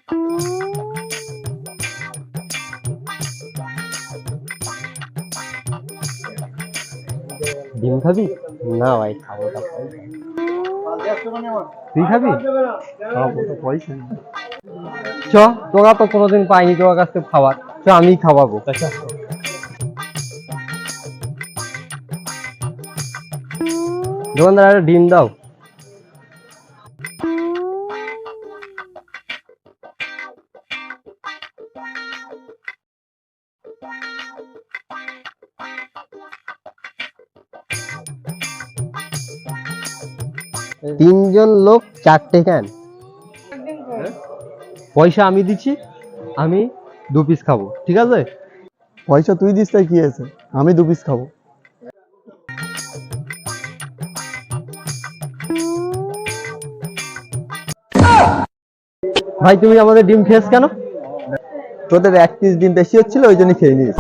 ডিম খাবি? না ভাই খাবো না। তুই খাবি? খাবো তো, পয়সা নেই। চ, তোরা তো কোনোদিন পাইনি তোর কাছ থেকে খাবার, চ আমি খাওয়াবো। দোকানদার একটা ডিম দাও। তিনজন লোক 4টে ক্যান, পয়সা আমি দিচ্ছি, আমি 2 পিস খাবো, ঠিক আছে? পয়সা তুই দিস তাই কি আছে, আমি 2 পিস খাবো। ভাই তুমি আমাদের ডিম খেয়েছ কেন? তোদের 1 পিস ডিম বেশি হচ্ছিল, ওই জন্য খেয়ে নিস।